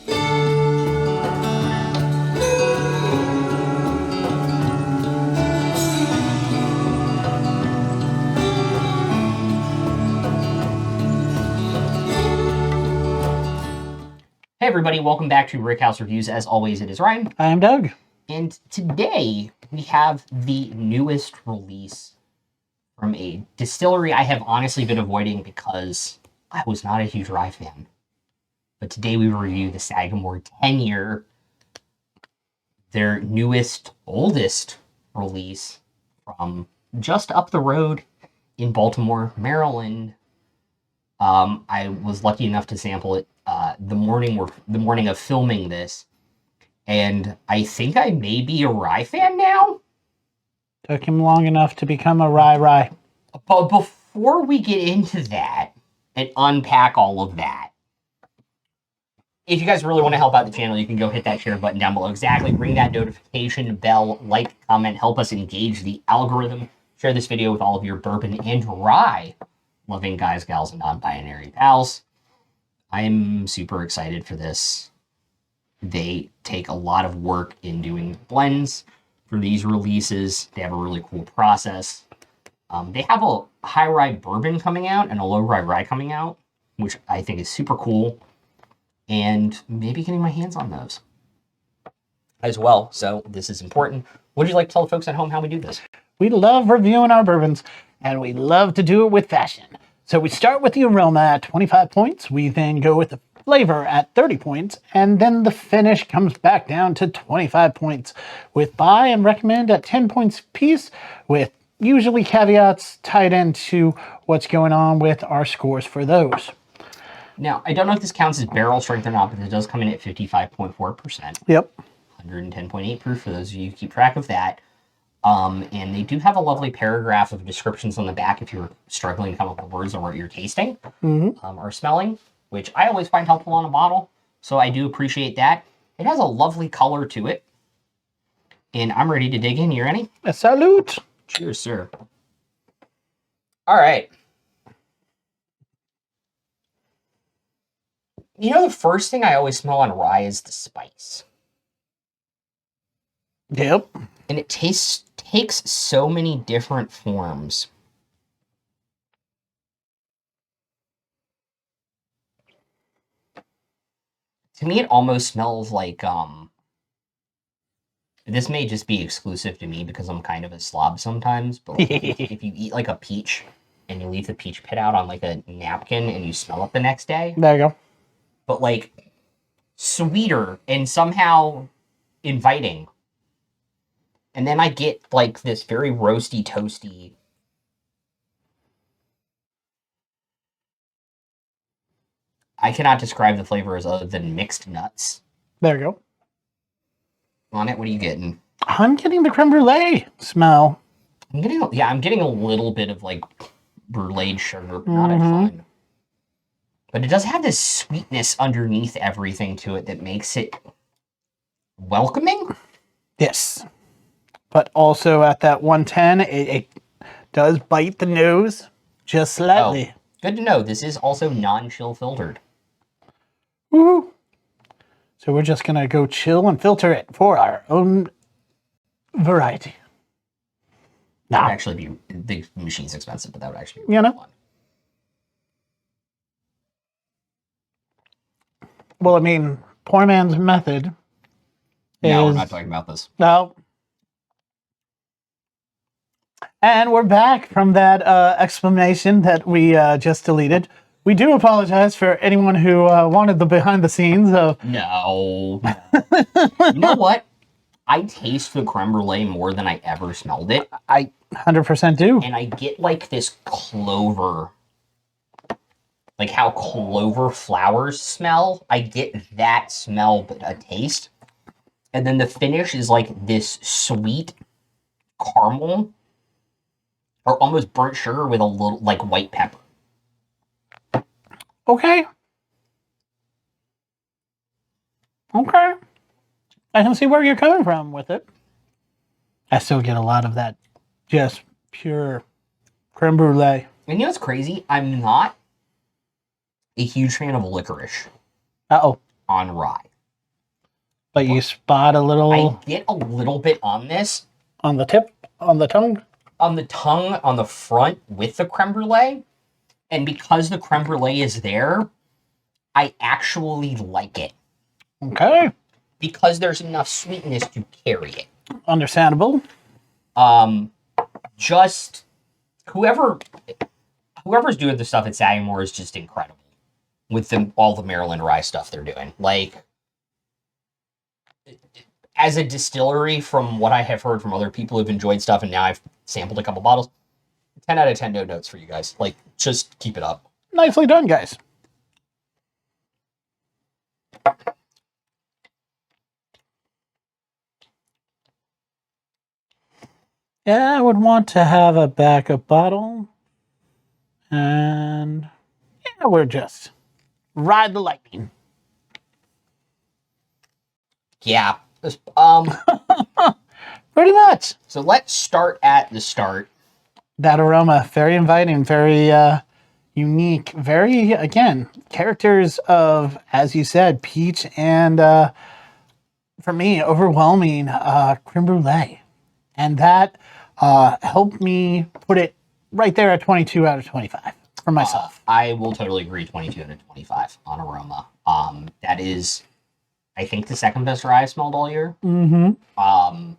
Hey everybody, welcome back to Rickhouse Reviews. As always, it is Ryan. I am Doug. And today we have the newest release from a distillery I have honestly been avoiding because I was not a huge rye fan. But today we review the Sagamore 10-year, their newest, oldest release from just up the road in Baltimore, Maryland. I was lucky enough to sample it the morning of filming this, and I think I may be a rye fan now. Took him long enough to become a rye. But before we get into that and unpack all of that, if you guys really want to help out the channel, you can go hit that share button down below. Exactly, ring that notification bell, like, comment, help us engage the algorithm. Share this video with all of your bourbon and rye loving guys, gals, and non-binary pals. I'm super excited for this. They take a lot of work in doing blends for these releases. They have a really cool process. They have a high rye bourbon coming out and a low rye coming out, which I think is super cool. And maybe getting my hands on those as well. So this is important. Would you like to tell the folks at home how we do this? We love reviewing our bourbons, and we love to do it with fashion. So we start with the aroma at 25 points. We then go with the flavor at 30 points, and then the finish comes back down to 25 points with buy and recommend at 10 points apiece, with usually caveats tied into what's going on with our scores for those. Now, I don't know if this counts as barrel strength or not, but it does come in at 55.4%. Yep. 110.8 proof for those of you who keep track of that. And they do have a lovely paragraph of descriptions on the back if you're struggling to come up with words on what you're tasting or smelling, which I always find helpful on a bottle. So I do appreciate that. It has a lovely color to it. And I'm ready to dig in. You ready? A salute. Cheers, sir. All right. You know, the first thing I always smell on rye is the spice. Yep. And it takes so many different forms. To me, it almost smells like, this may just be exclusive to me because I'm kind of a slob sometimes, but like, if you eat like a peach and you leave the peach pit out on like a napkin and you smell it the next day. There you go. But like sweeter and somehow inviting. And then I get like this very roasty, toasty. I cannot describe the flavors other than mixed nuts. There you go. On it, what are you getting? I'm getting the creme brulee smell. I'm getting a little bit of like brulee sugar, but not a ton. But it does have this sweetness underneath everything to it that makes it welcoming. Yes. But also at that 110, it does bite the nose just slightly. Oh, good to know. This is also non-chill filtered. Woohoo! So we're just going to go chill and filter it for our own variety. That would actually be, the machine's expensive, but that would actually be really fun. Well, I mean, poor man's method is... No, we're not talking about this. No. And we're back from that explanation that we just deleted. We do apologize for anyone who wanted the behind the scenes of... No. You know what? I taste the creme brulee more than I ever smelled it. I 100% do. And I get like this clover, like how clover flowers smell. I get that smell, but a taste. And then the finish is like this sweet caramel or almost burnt sugar with a little like white pepper. Okay. Okay. I can see where you're coming from with it. I still get a lot of that just pure creme brulee. And you know what's crazy? I'm not a huge fan of licorice Uh-oh. on rye. But you spot a I little get a little bit on this, on the tip, on the tongue. on the tongue, on the front with the creme brulee. And because the creme brulee is there, I actually like it. Okay. Because there's enough sweetness to carry it. Understandable. Just whoever's doing the stuff at Sagamore is just incredible with all the Maryland rye stuff they're doing. Like, as a distillery, from what I have heard from other people who've enjoyed stuff, and now I've sampled a couple bottles, 10 out of 10 no notes for you guys. Like, just keep it up. Nicely done, guys. Yeah, I would want to have a backup bottle. And yeah, we're just ride the lightning. Yeah. Pretty much. So let's start at the start. That aroma, very inviting, very unique, very, again, characters of, as you said, peach and, for me, overwhelming creme brulee. And that helped me put it right there at 22 out of 25 for myself. I will totally agree, 22 out of 25 on aroma. That is, I think, the second best rye I've smelled all year. Mm-hmm.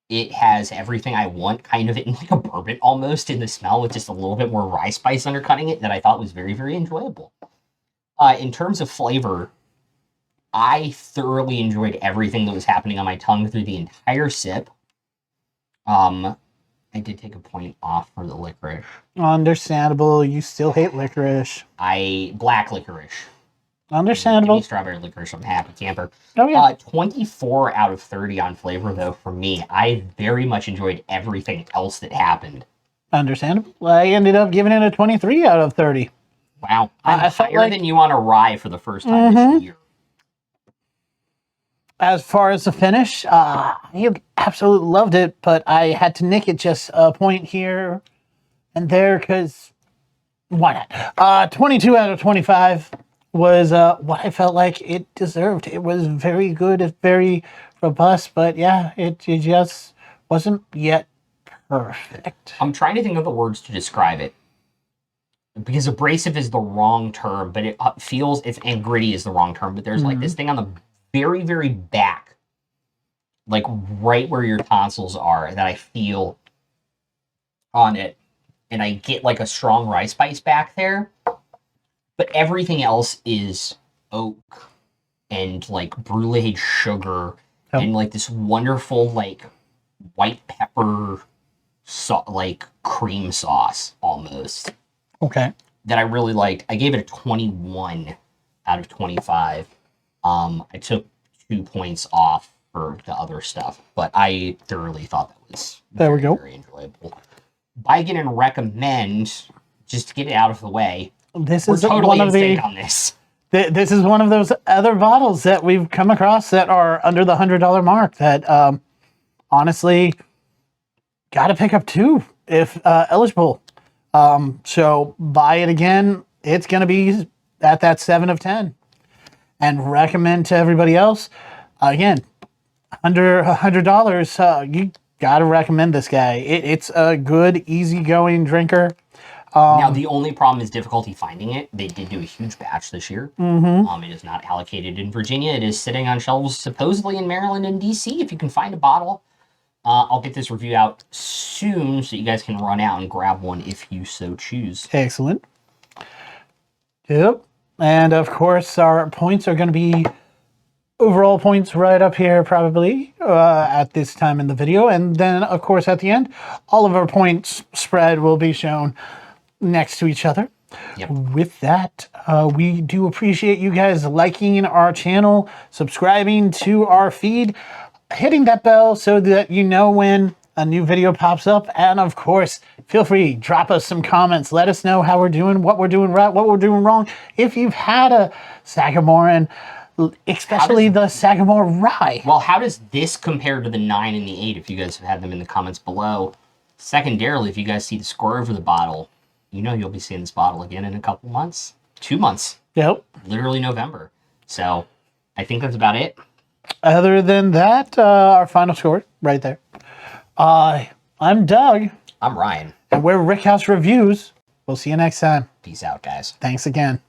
It has everything I want, kind of in like a bourbon almost in the smell, with just a little bit more rye spice undercutting it that I thought was very, very enjoyable. In terms of flavor, I thoroughly enjoyed everything that was happening on my tongue through the entire sip. I did take a point off for the licorice. Understandable. You still hate licorice. Black licorice. Understandable. Give me strawberry licorice. I'm a happy camper. Oh, yeah. 24 out of 30 on flavor, though, for me. I very much enjoyed everything else that happened. Understandable. I ended up giving it a 23 out of 30. Wow. I'm I felt higher like- than you on a rye for the first time this year. As far as the finish, I absolutely loved it, but I had to nick it just a point here and there because why not? 22 out of 25 was what I felt like it deserved. It was very good, it's very robust, but yeah, it just wasn't yet perfect. I'm trying to think of the words to describe it. Because abrasive is the wrong term, but it feels, and gritty is the wrong term, but there's like this thing on the very, very back, like right where your tonsils are, that I feel on it. And I get like a strong rye spice back there. But everything else is oak and like bruleed sugar and like this wonderful like white pepper like cream sauce almost. Okay. That I really liked. I gave it a 21 out of 25. I took 2 points off for the other stuff, but I thoroughly thought that was very enjoyable. Buy, get, and recommend, just to get it out of the way. This We're is totally one of in sync on this. This is one of those other bottles that we've come across that are under the $100 mark that honestly got to pick up two if eligible. So buy it again. It's going to be at that 7 of 10. And recommend to everybody else. Again, under $100, you got to recommend this guy. It's a good, easygoing drinker. Now, the only problem is difficulty finding it. They did do a huge batch this year. It is not allocated in Virginia. It is sitting on shelves supposedly in Maryland and DC. If you can find a bottle, I'll get this review out soon so you guys can run out and grab one if you so choose. Excellent. Yep. And of course, our points are going to be overall points right up here probably at this time in the video. And then, of course, at the end, all of our points spread will be shown next to each other. Yep. With that, we do appreciate you guys liking our channel, subscribing to our feed, hitting that bell so that you know when a new video pops up. And of course, feel free, drop us some comments. Let us know how we're doing, what we're doing right, what we're doing wrong. If you've had a Sagamore, and especially the Sagamore rye. Well, how does this compare to the 9 and the 8 if you guys have had them in the comments below? Secondarily, if you guys see the score over the bottle, you know you'll be seeing this bottle again in a couple months. 2 months. Yep. Literally November. So I think that's about it. Other than that, our final score right there. I'm Doug, I'm Ryan. and we're Rickhouse Reviews. We'll see you next time. Peace out, guys. Thanks again.